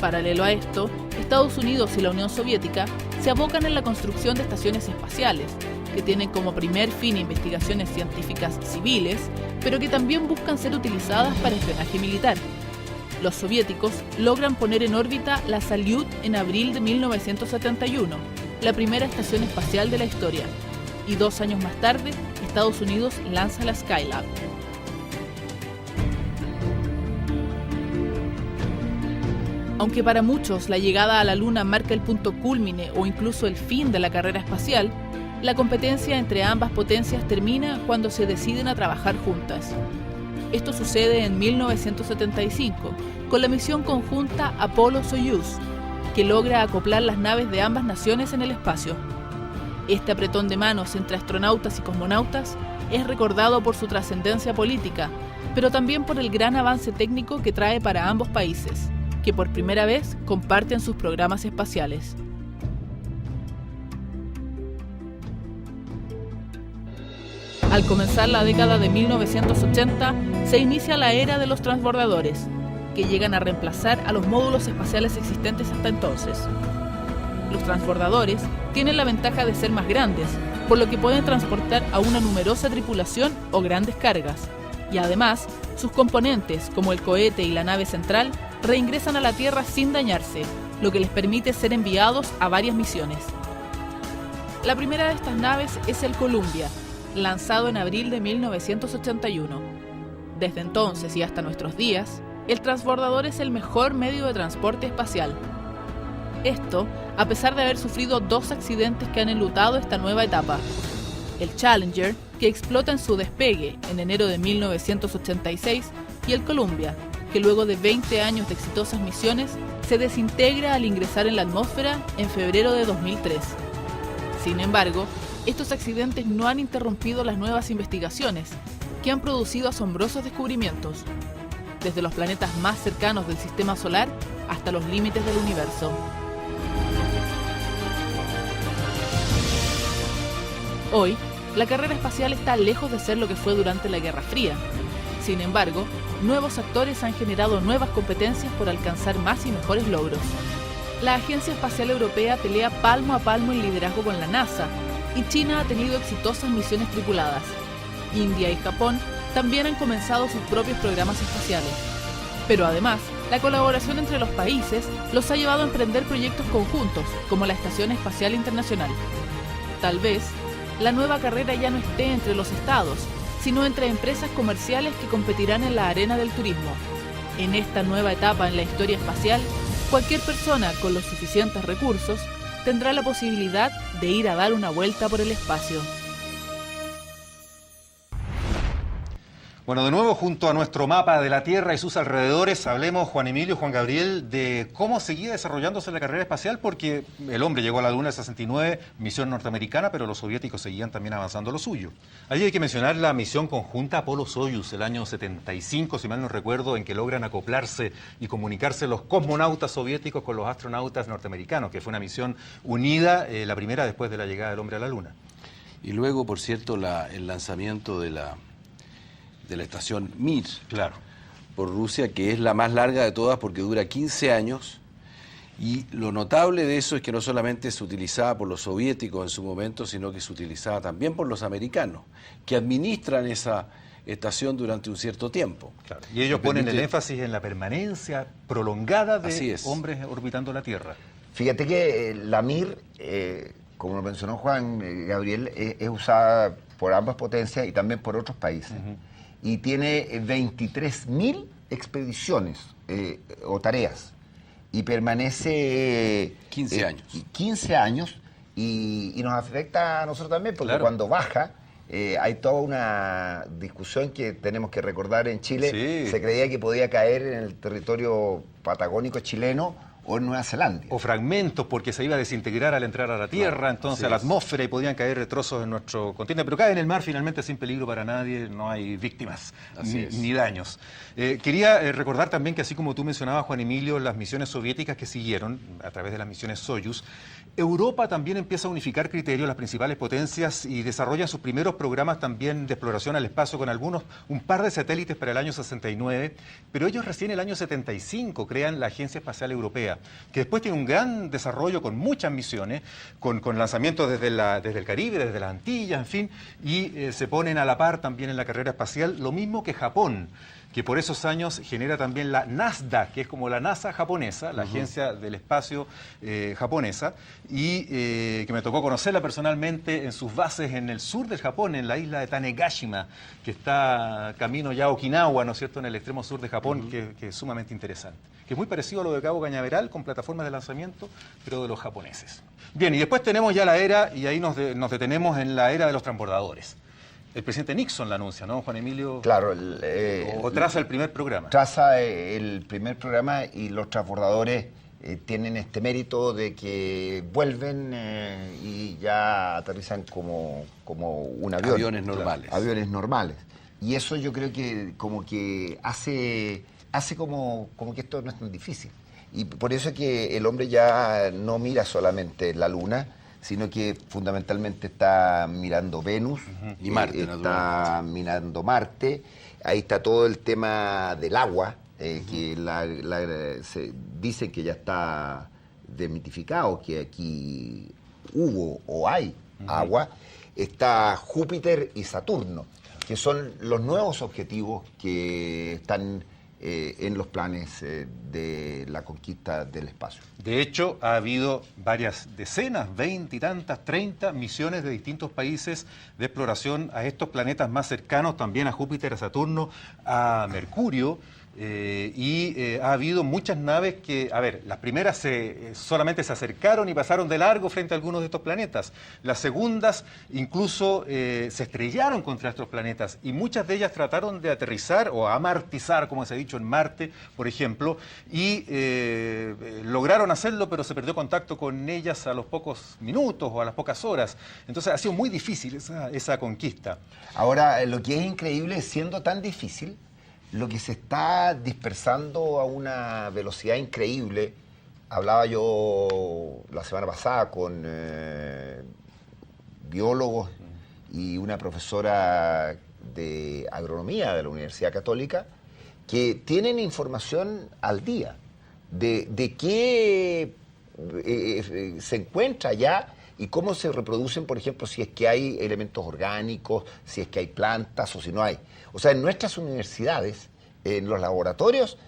Paralelo a esto, Estados Unidos y la Unión Soviética se abocan en la construcción de estaciones espaciales, que tienen como primer fin investigaciones científicas civiles, pero que también buscan ser utilizadas para espionaje militar. Los soviéticos logran poner en órbita la Salyut en abril de 1971, la primera estación espacial de la historia, y 2 años más tarde, Estados Unidos lanza la Skylab. Aunque para muchos la llegada a la Luna marca el punto cúlmine o incluso el fin de la carrera espacial, la competencia entre ambas potencias termina cuando se deciden a trabajar juntas. Esto sucede en 1975, con la misión conjunta Apolo-Soyuz, que logra acoplar las naves de ambas naciones en el espacio. Este apretón de manos entre astronautas y cosmonautas es recordado por su trascendencia política, pero también por el gran avance técnico que trae para ambos países, que por primera vez comparten sus programas espaciales. Al comenzar la década de 1980, se inicia la era de los transbordadores, que llegan a reemplazar a los módulos espaciales existentes hasta entonces. Los transbordadores tienen la ventaja de ser más grandes, por lo que pueden transportar a una numerosa tripulación o grandes cargas, y además, sus componentes, como el cohete y la nave central, reingresan a la Tierra sin dañarse, lo que les permite ser enviados a varias misiones. La primera de estas naves es el Columbia, lanzado en abril de 1981. Desde entonces y hasta nuestros días, el transbordador es el mejor medio de transporte espacial. Esto, a pesar de haber sufrido 2 accidentes que han enlutado esta nueva etapa. El Challenger, que explota en su despegue en enero de 1986, y el Columbia, que luego de 20 años de exitosas misiones, se desintegra al ingresar en la atmósfera en febrero de 2003. Sin embargo, estos accidentes no han interrumpido las nuevas investigaciones, que han producido asombrosos descubrimientos, desde los planetas más cercanos del Sistema Solar hasta los límites del universo. Hoy, la carrera espacial está lejos de ser lo que fue durante la Guerra Fría. Sin embargo, nuevos actores han generado nuevas competencias por alcanzar más y mejores logros. La Agencia Espacial Europea pelea palmo a palmo en liderazgo con la NASA, y China ha tenido exitosas misiones tripuladas. India y Japón también han comenzado sus propios programas espaciales. Pero además, la colaboración entre los países los ha llevado a emprender proyectos conjuntos, como la Estación Espacial Internacional. Tal vez, la nueva carrera ya no esté entre los estados, sino entre empresas comerciales que competirán en la arena del turismo. En esta nueva etapa en la historia espacial, cualquier persona con los suficientes recursos tendrá la posibilidad de ir a dar una vuelta por el espacio. Bueno, de nuevo, junto a nuestro mapa de la Tierra y sus alrededores, hablemos, Juan Emilio, Juan Gabriel, de cómo seguía desarrollándose la carrera espacial, porque el hombre llegó a la Luna en 69, misión norteamericana, pero los soviéticos seguían también avanzando lo suyo. Allí hay que mencionar la misión conjunta Apolo-Soyuz, el año 75, si mal no recuerdo, en que logran acoplarse y comunicarse los cosmonautas soviéticos con los astronautas norteamericanos, que fue una misión unida, la primera después de la llegada del hombre a la Luna. Y luego, por cierto, el lanzamiento de la estación Mir, Claro. por Rusia, que es la más larga de todas porque dura 15 años, y lo notable de eso es que no solamente se utilizaba por los soviéticos en su momento, sino que se utilizaba también por los americanos, que administran esa estación durante un cierto tiempo. Claro. Y ellos ponen el énfasis en la permanencia prolongada de hombres orbitando la Tierra. Fíjate que la Mir, como lo mencionó Juan Gabriel, es usada por ambas potencias y también por otros países. Y tiene 23.000 expediciones o tareas. Y permanece 15 años. 15 años y nos afecta a nosotros también, porque cuando baja hay toda una discusión que tenemos que recordar en Chile. Sí. Se creía que podía caer en el territorio patagónico chileno o en Nueva Zelanda. O fragmentos, porque se iba a desintegrar al entrar a la Tierra, entonces a la atmósfera, y podían caer trozos en nuestro continente. Pero cae en el mar finalmente sin peligro para nadie, no hay víctimas ni daños. Quería recordar también que, así como tú mencionabas, Juan Emilio, las misiones soviéticas que siguieron a través de las misiones Soyuz, Europa también empieza a unificar criterios, las principales potencias, y desarrollan sus primeros programas también de exploración al espacio con un par de satélites para el año 69, pero ellos recién el año 75 crean la Agencia Espacial Europea, que después tiene un gran desarrollo con muchas misiones, con lanzamientos desde el Caribe, desde las Antillas, en fin, y se ponen a la par también en la carrera espacial, lo mismo que Japón, que por esos años genera también la NASDAQ, que es como la NASA japonesa, la Agencia del Espacio japonesa, y que me tocó conocerla personalmente en sus bases en el sur del Japón, en la isla de Tanegashima, que está camino ya a Okinawa, ¿no es cierto?, en el extremo sur de Japón, que es sumamente interesante. Que es muy parecido a lo de Cabo Cañaveral, con plataformas de lanzamiento, pero de los japoneses. Bien, y después tenemos ya la era, y ahí nos detenemos en la era de los transbordadores. El presidente Nixon la anuncia, ¿no, Juan Emilio? Claro. O traza el primer programa. Traza el primer programa, y los transbordadores tienen este mérito de que vuelven y ya aterrizan como un avión. Aviones normales. Claro, aviones normales. Y eso yo creo que como que hace como que esto no es tan difícil. Y por eso es que el hombre ya no mira solamente la Luna, sino que fundamentalmente está mirando Venus, y Marte, está mirando Marte. Ahí está todo el tema del agua, que se dice que ya está desmitificado, que aquí hubo o hay agua. Está Júpiter y Saturno, que son los nuevos objetivos que están en los planes de la conquista del espacio. De hecho, ha habido varias decenas, 20 y tantas, 30 misiones de distintos países de exploración a estos planetas más cercanos, también a Júpiter, a Saturno, a Mercurio. Ha habido muchas naves que, las primeras solamente se acercaron y pasaron de largo frente a algunos de estos planetas. Las segundas incluso se estrellaron contra estos planetas, y muchas de ellas trataron de aterrizar o amartizar, como se ha dicho, en Marte, por ejemplo, y lograron hacerlo, pero se perdió contacto con ellas a los pocos minutos o a las pocas horas. Entonces ha sido muy difícil esa conquista. Ahora, lo que es increíble, siendo tan difícil, lo que se está dispersando a una velocidad increíble. Hablaba yo la semana pasada con biólogos y una profesora de agronomía de la Universidad Católica, que tienen información al día de qué se encuentra ya y cómo se reproducen, por ejemplo, si es que hay elementos orgánicos, si es que hay plantas o si no hay. O sea, en nuestras universidades, en los laboratorios,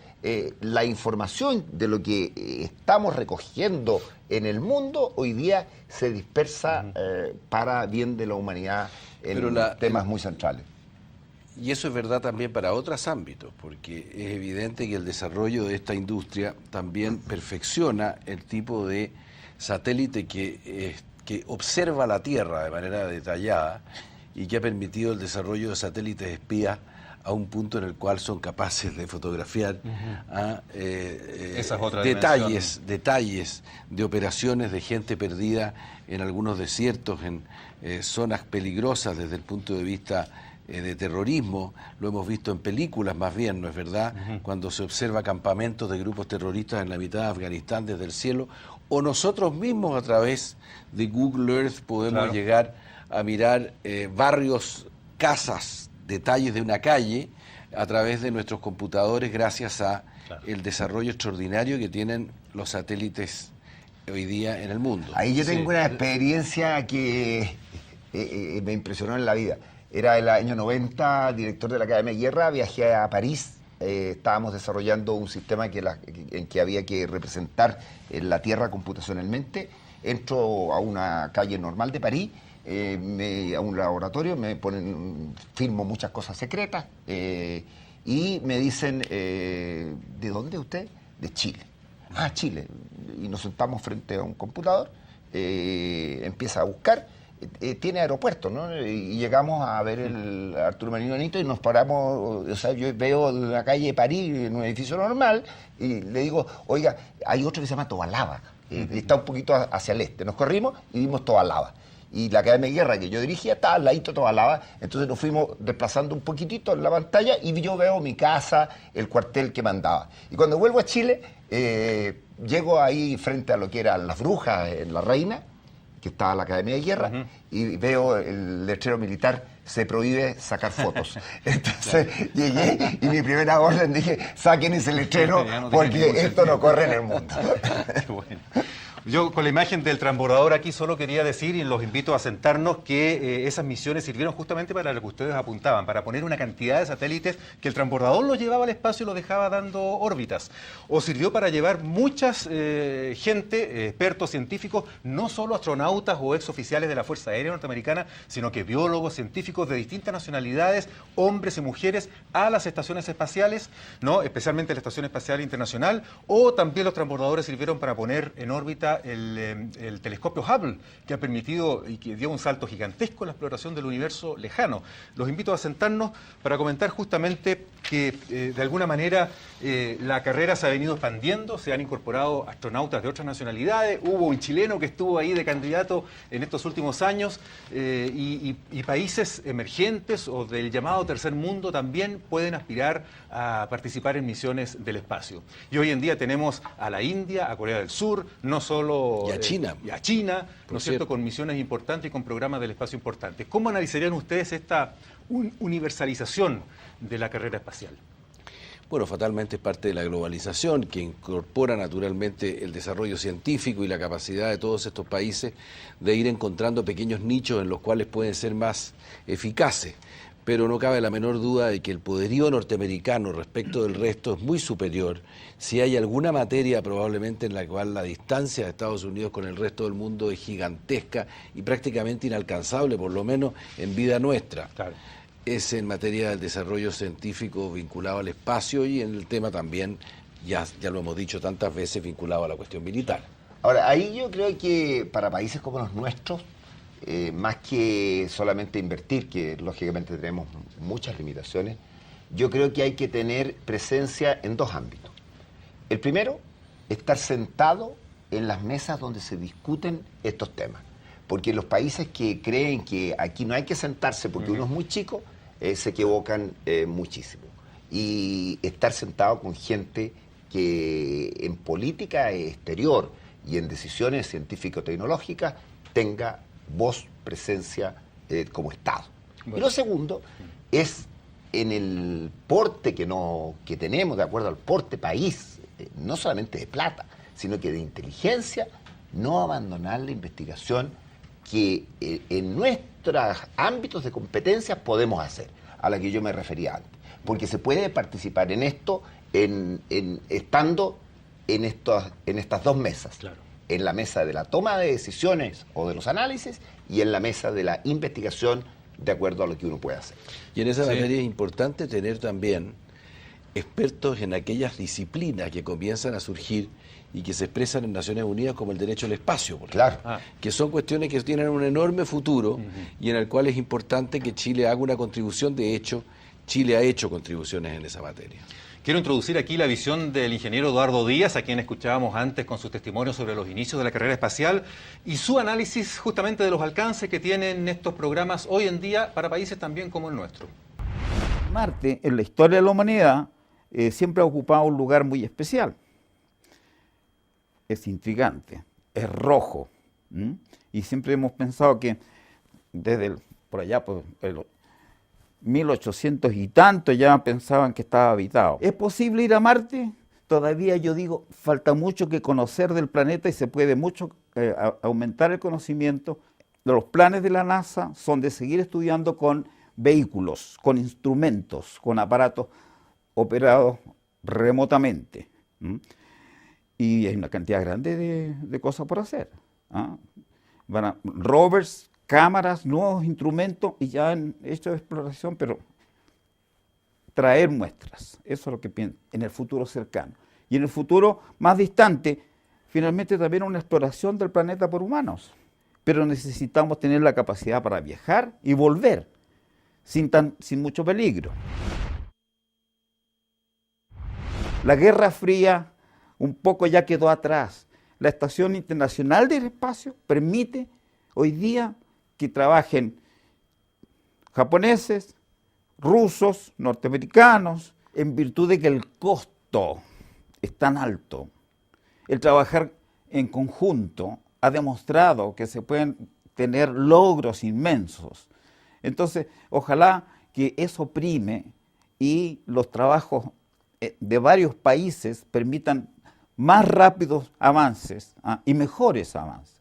la información de lo que estamos recogiendo en el mundo hoy día se dispersa para bien de la humanidad en temas muy centrales. Y eso es verdad también para otros ámbitos, porque es evidente que el desarrollo de esta industria también perfecciona el tipo de satélite que observa la Tierra de manera detallada, y que ha permitido el desarrollo de satélites espías a un punto en el cual son capaces de fotografiar detalles de operaciones de gente perdida en algunos desiertos, en zonas peligrosas desde el punto de vista de terrorismo. Lo hemos visto en películas más bien, ¿no es verdad? Cuando se observa campamentos de grupos terroristas en la mitad de Afganistán desde el cielo, o nosotros mismos a través de Google Earth podemos llegar a mirar barrios, casas, detalles de una calle a través de nuestros computadores, gracias a el desarrollo extraordinario que tienen los satélites hoy día en el mundo. Ahí yo tengo una experiencia que me impresionó en la vida. Era el año 90, director de la Academia de Guerra, viajé a París. Estábamos desarrollando un sistema en que había que representar la Tierra computacionalmente. Entro a una calle normal de París, a un laboratorio, firmo muchas cosas secretas y me dicen, ¿de dónde usted? De Chile. Ah, Chile. Y nos sentamos frente a un computador, empieza a buscar tiene aeropuerto, ¿no? Y llegamos a ver el Arturo Merino Benito y nos paramos, o sea, yo veo la calle de París en un edificio normal y le digo, oiga, hay otro que se llama Tobalaba, está un poquito hacia el este. Nos corrimos y vimos Tobalaba. Y la Academia de Guerra que yo dirigía estaba al ladito de Tobalaba, entonces nos fuimos desplazando un poquitito en la pantalla y yo veo mi casa, el cuartel que mandaba. Y cuando vuelvo a Chile, llego ahí frente a lo que eran las brujas en La Reina, que estaba la Academia de Guerra, y veo el letrero militar, se prohíbe sacar fotos. Entonces llegué y mi primera orden dije, saquen ese letrero porque esto no corre en el mundo. Qué bueno. Yo con la imagen del transbordador aquí solo quería decir, y los invito a sentarnos, que esas misiones sirvieron justamente para lo que ustedes apuntaban, para poner una cantidad de satélites que el transbordador los llevaba al espacio y los dejaba dando órbitas. O sirvió para llevar muchas gente, expertos científicos, no solo astronautas o exoficiales de la Fuerza Aérea Norteamericana, sino que biólogos, científicos de distintas nacionalidades, hombres y mujeres, a las estaciones espaciales, ¿no? Especialmente la Estación Espacial Internacional, o también los transbordadores sirvieron para poner en órbita el telescopio Hubble, que ha permitido y que dio un salto gigantesco en la exploración del universo lejano. Los invito a sentarnos para comentar justamente que de alguna manera la carrera se ha venido expandiendo, se han incorporado astronautas de otras nacionalidades, hubo un chileno que estuvo ahí de candidato en estos últimos años, y países emergentes o del llamado tercer mundo también pueden aspirar a participar en misiones del espacio. Y hoy en día tenemos a la India, a Corea del Sur, no solo Y a China. ¿no es cierto?, con misiones importantes y con programas del espacio importantes. ¿Cómo analizarían ustedes esta universalización de la carrera espacial? Bueno, fatalmente es parte de la globalización que incorpora naturalmente el desarrollo científico y la capacidad de todos estos países de ir encontrando pequeños nichos en los cuales pueden ser más eficaces. Pero no cabe la menor duda de que el poderío norteamericano respecto del resto es muy superior. Si hay alguna materia probablemente en la cual la distancia de Estados Unidos con el resto del mundo es gigantesca y prácticamente inalcanzable, por lo menos en vida nuestra. Claro. Es en materia del desarrollo científico vinculado al espacio y en el tema también, ya lo hemos dicho tantas veces, vinculado a la cuestión militar. Ahora, ahí yo creo que para países como los nuestros, más que solamente invertir, que lógicamente tenemos muchas limitaciones, yo creo que hay que tener presencia en dos ámbitos. El primero, estar sentado en las mesas donde se discuten estos temas. Porque los países que creen que aquí no hay que sentarse porque uno es muy chico, se equivocan muchísimo. Y estar sentado con gente que en política exterior y en decisiones científico-tecnológicas tenga voz, presencia como Estado. Bueno. Y lo segundo es en el porte que tenemos, de acuerdo al porte país, no solamente de plata, sino que de inteligencia, no abandonar la investigación que en nuestros ámbitos de competencias podemos hacer, a la que yo me refería antes. Porque se puede participar en esto estando en estas dos mesas. Claro. En la mesa de la toma de decisiones o de los análisis y en la mesa de la investigación de acuerdo a lo que uno puede hacer. Y en esa materia es importante tener también expertos en aquellas disciplinas que comienzan a surgir y que se expresan en Naciones Unidas como el derecho al espacio, por ejemplo, que son cuestiones que tienen un enorme futuro y en el cual es importante que Chile haga una contribución. De hecho, Chile ha hecho contribuciones en esa materia. Quiero introducir aquí la visión del ingeniero Eduardo Díaz, a quien escuchábamos antes con sus testimonios sobre los inicios de la carrera espacial y su análisis justamente de los alcances que tienen estos programas hoy en día para países también como el nuestro. Marte, en la historia de la humanidad, siempre ha ocupado un lugar muy especial. Es intrigante, es rojo. Y siempre hemos pensado que desde por allá, pues, 1800 y tanto ya pensaban que estaba habitado. ¿Es posible ir a Marte? Todavía yo digo, falta mucho que conocer del planeta y se puede mucho aumentar el conocimiento. Los planes de la NASA son de seguir estudiando con vehículos, con instrumentos, con aparatos operados remotamente. Y hay una cantidad grande de cosas por hacer. Rovers, cámaras, nuevos instrumentos y ya han hecho exploración, pero traer muestras, eso es lo que pienso, en el futuro cercano. Y en el futuro más distante, finalmente también una exploración del planeta por humanos. pero necesitamos tener la capacidad para viajar y volver sin mucho peligro. La Guerra Fría un poco ya quedó atrás. La Estación Internacional del Espacio permite hoy día que trabajen japoneses, rusos, norteamericanos, en virtud de que el costo es tan alto. El trabajar en conjunto ha demostrado que se pueden tener logros inmensos. Entonces, ojalá que eso prime y los trabajos de varios países permitan más rápidos avances y mejores avances.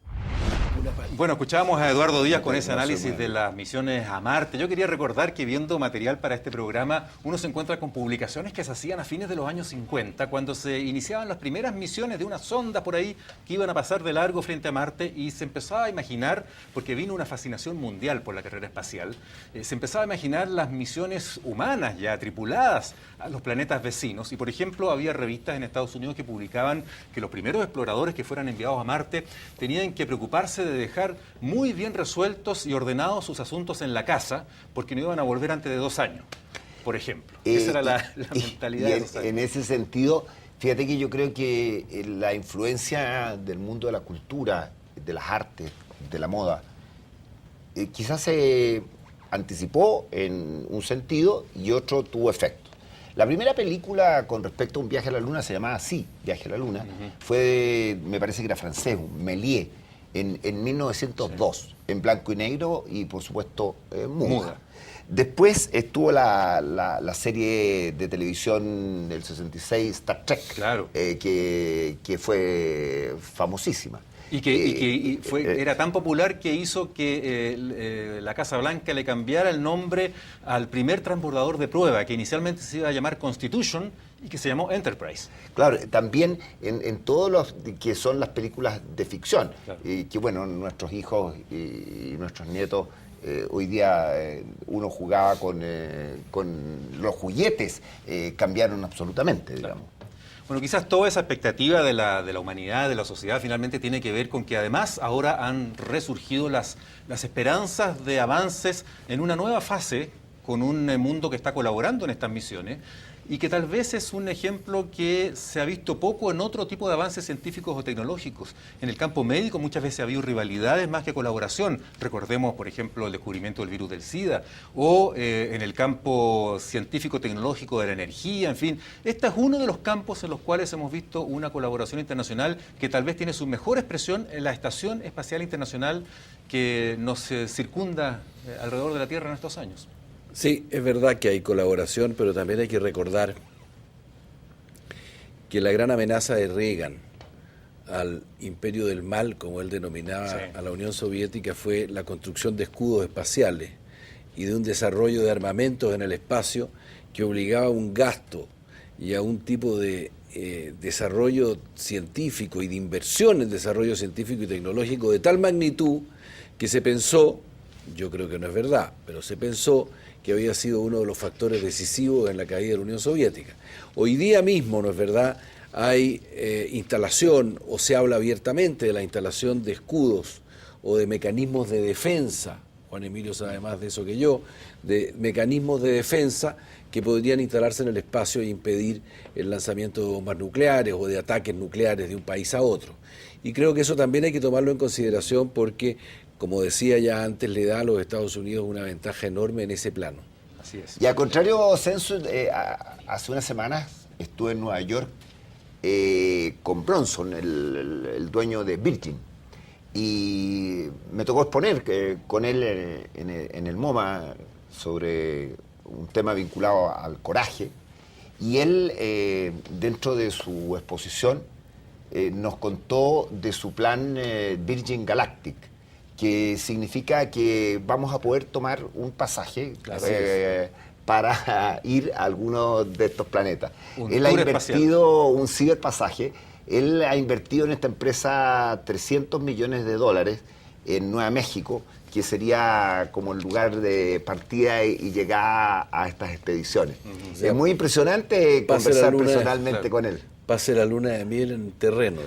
Bueno, escuchábamos a Eduardo Díaz con ese análisis de las misiones a Marte. Yo quería recordar que viendo material para este programa, uno se encuentra con publicaciones que se hacían a fines de los años 50, cuando se iniciaban las primeras misiones de una sonda por ahí que iban a pasar de largo frente a Marte, y se empezaba a imaginar, porque vino una fascinación mundial por la carrera espacial, se empezaba a imaginar las misiones humanas ya tripuladas a los planetas vecinos. Y por ejemplo, había revistas en Estados Unidos que publicaban que los primeros exploradores que fueran enviados a Marte tenían que preocuparse de dejar muy bien resueltos y ordenados sus asuntos en la casa, porque no iban a volver antes de 2 años, por ejemplo. Esa era la mentalidad de esos años. En ese sentido, fíjate que yo creo que la influencia del mundo de la cultura, de las artes, de la moda, quizás se anticipó en un sentido y otro tuvo efecto. La primera película con respecto a un viaje a la Luna se llamaba así, Viaje a la Luna, fue, me parece que era francés, Méliès, en 1902, en blanco y negro y por supuesto muda. Después estuvo la serie de televisión del 66, Star Trek, claro. Que fue famosísima. Y era tan popular que hizo que la Casa Blanca le cambiara el nombre al primer transbordador de prueba, que inicialmente se iba a llamar Constitution y que se llamó Enterprise. Claro, también en todos los que son las películas de ficción, claro. Que bueno, nuestros hijos y nuestros nietos, hoy día uno jugaba con los juguetes, cambiaron absolutamente, digamos. Claro. Bueno, quizás toda esa expectativa de la humanidad, de la sociedad, finalmente tiene que ver con que además ahora han resurgido las esperanzas de avances en una nueva fase, con un mundo que está colaborando en estas misiones, y que tal vez es un ejemplo que se ha visto poco en otro tipo de avances científicos o tecnológicos. En el campo médico muchas veces ha habido rivalidades más que colaboración. Recordemos, por ejemplo, el descubrimiento del virus del SIDA, o en el campo científico-tecnológico de la energía, en fin. Este es uno de los campos en los cuales hemos visto una colaboración internacional que tal vez tiene su mejor expresión en la Estación Espacial Internacional que nos circunda alrededor de la Tierra en estos años. Sí, es verdad que hay colaboración, pero también hay que recordar que la gran amenaza de Reagan al imperio del mal, como él denominaba a la Unión Soviética, fue la construcción de escudos espaciales y de un desarrollo de armamentos en el espacio que obligaba a un gasto y a un tipo de desarrollo científico y de inversión en desarrollo científico y tecnológico de tal magnitud que se pensó, yo creo que no es verdad, pero se pensó que había sido uno de los factores decisivos en la caída de la Unión Soviética. Hoy día mismo, no es verdad, hay instalación, o se habla abiertamente de la instalación de escudos o de mecanismos de defensa, Juan Emilio sabe más de eso que yo, de mecanismos de defensa que podrían instalarse en el espacio e impedir el lanzamiento de bombas nucleares o de ataques nucleares de un país a otro. Y creo que eso también hay que tomarlo en consideración porque, como decía ya antes, le da a los Estados Unidos una ventaja enorme en ese plano. Así es. Y al contrario, Censo, hace unas semanas estuve en Nueva York con Bronson, el dueño de Virgin, y me tocó exponer con él en el MoMA sobre un tema vinculado al coraje, y él, dentro de su exposición, nos contó de su plan Virgin Galactic, que significa que vamos a poder tomar un pasaje para ir a alguno de estos planetas. Él ha invertido un ciberpasaje, él ha invertido en esta empresa $300 millones en Nueva México, que sería como el lugar de partida y llegada a estas expediciones. Es muy impresionante conversar personalmente con él. Pase la luna de miel en terreno.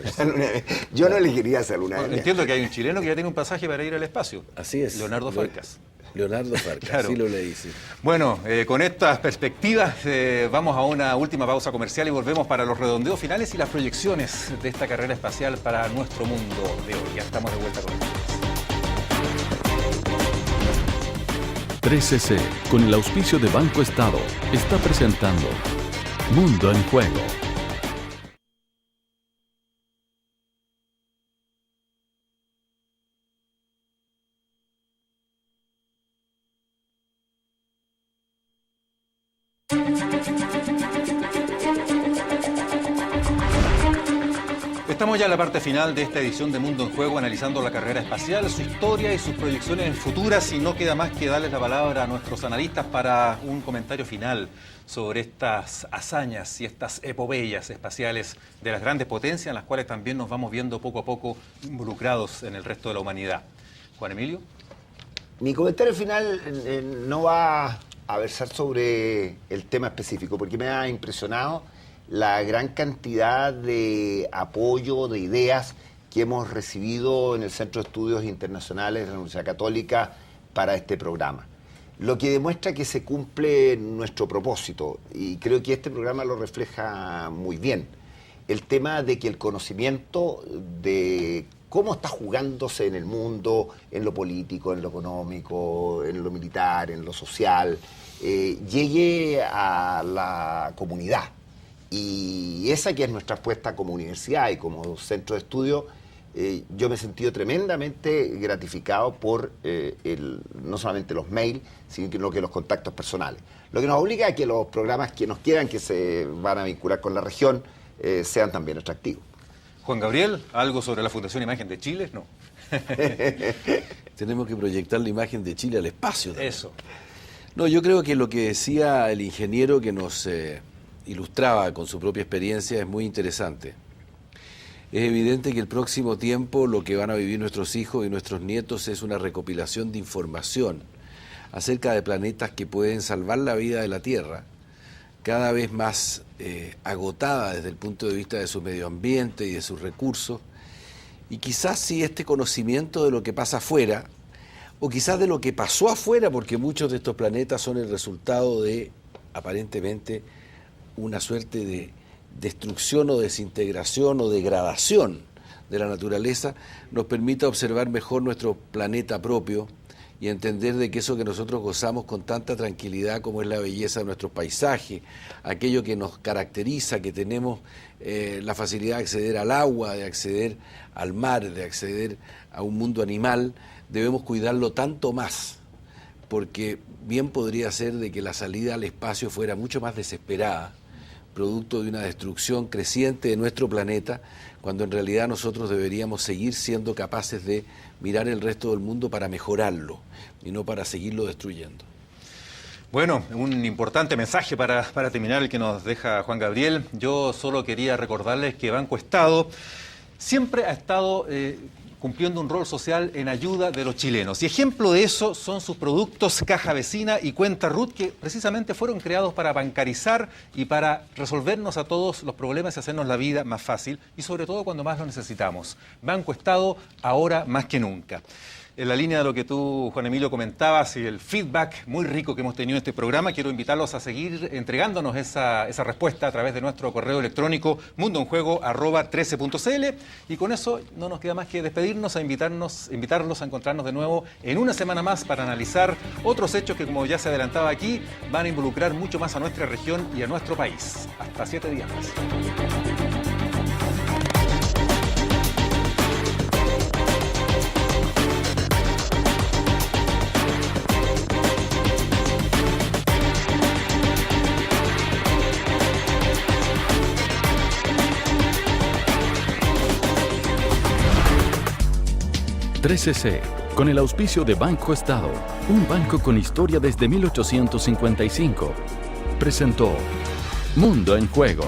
Yo no elegiría esa luna de miel. Entiendo que hay un chileno que ya tiene un pasaje para ir al espacio. Así es. Leonardo Farcas. Leonardo Farcas, Claro. así lo leí, sí. Bueno, con estas perspectivas vamos a una última pausa comercial y volvemos para los redondeos finales y las proyecciones de esta carrera espacial para nuestro mundo de hoy. Ya estamos de vuelta con ustedes. 3CC, con el auspicio de Banco Estado, está presentando Mundo en Juego. Estamos ya en la parte final de esta edición de Mundo en Juego, analizando la carrera espacial, su historia y sus proyecciones futuras, y no queda más que darles la palabra a nuestros analistas para un comentario final sobre estas hazañas y estas epopeyas espaciales de las grandes potencias, en las cuales también nos vamos viendo poco a poco involucrados en el resto de la humanidad. Juan Emilio. Mi comentario final no va a versar sobre el tema específico, porque me ha impresionado la gran cantidad de apoyo, de ideas que hemos recibido en el Centro de Estudios Internacionales de la Universidad Católica para este programa. Lo que demuestra que se cumple nuestro propósito, y creo que este programa lo refleja muy bien. El tema de que el conocimiento de cómo está jugándose en el mundo, en lo político, en lo económico, en lo militar, en lo social, llegue a la comunidad. Y esa que es nuestra apuesta como universidad y como centro de estudio, yo me he sentido tremendamente gratificado por no solamente los mails, sino que los contactos personales. Lo que nos obliga a que los programas que nos quieran, que se van a vincular con la región, sean también atractivos. Juan Gabriel, ¿algo sobre la Fundación Imagen de Chile? No. Tenemos que proyectar la imagen de Chile al espacio también. Eso. No, yo creo que lo que decía el ingeniero que nos ilustraba con su propia experiencia es muy interesante. Es evidente que el próximo tiempo lo que van a vivir nuestros hijos y nuestros nietos es una recopilación de información acerca de planetas que pueden salvar la vida de la Tierra, cada vez más agotada desde el punto de vista de su medio ambiente y de sus recursos, y quizás si este conocimiento de lo que pasa afuera, o quizás de lo que pasó afuera, porque muchos de estos planetas son el resultado de, aparentemente, una suerte de destrucción o desintegración o degradación de la naturaleza, nos permita observar mejor nuestro planeta propio y entender de que eso que nosotros gozamos con tanta tranquilidad como es la belleza de nuestros paisajes, aquello que nos caracteriza, que tenemos la facilidad de acceder al agua, de acceder al mar, de acceder a un mundo animal, debemos cuidarlo tanto más, porque bien podría ser de que la salida al espacio fuera mucho más desesperada, producto de una destrucción creciente de nuestro planeta, cuando en realidad nosotros deberíamos seguir siendo capaces de mirar el resto del mundo para mejorarlo y no para seguirlo destruyendo. Bueno, un importante mensaje para terminar el que nos deja Juan Gabriel. Yo solo quería recordarles que Banco Estado siempre ha estado cumpliendo un rol social en ayuda de los chilenos. Y ejemplo de eso son sus productos Caja Vecina y Cuenta RUT, que precisamente fueron creados para bancarizar y para resolvernos a todos los problemas y hacernos la vida más fácil, y sobre todo cuando más lo necesitamos. Banco Estado, ahora más que nunca. En la línea de lo que tú, Juan Emilio, comentabas y el feedback muy rico que hemos tenido en este programa, quiero invitarlos a seguir entregándonos esa respuesta a través de nuestro correo electrónico mundoenjuego@13.cl, y con eso no nos queda más que despedirnos, invitarlos a encontrarnos de nuevo en una semana más para analizar otros hechos que, como ya se adelantaba aquí, van a involucrar mucho más a nuestra región y a nuestro país. Hasta 7 días más. 13C, con el auspicio de Banco Estado, un banco con historia desde 1855, presentó Mundo en Juego.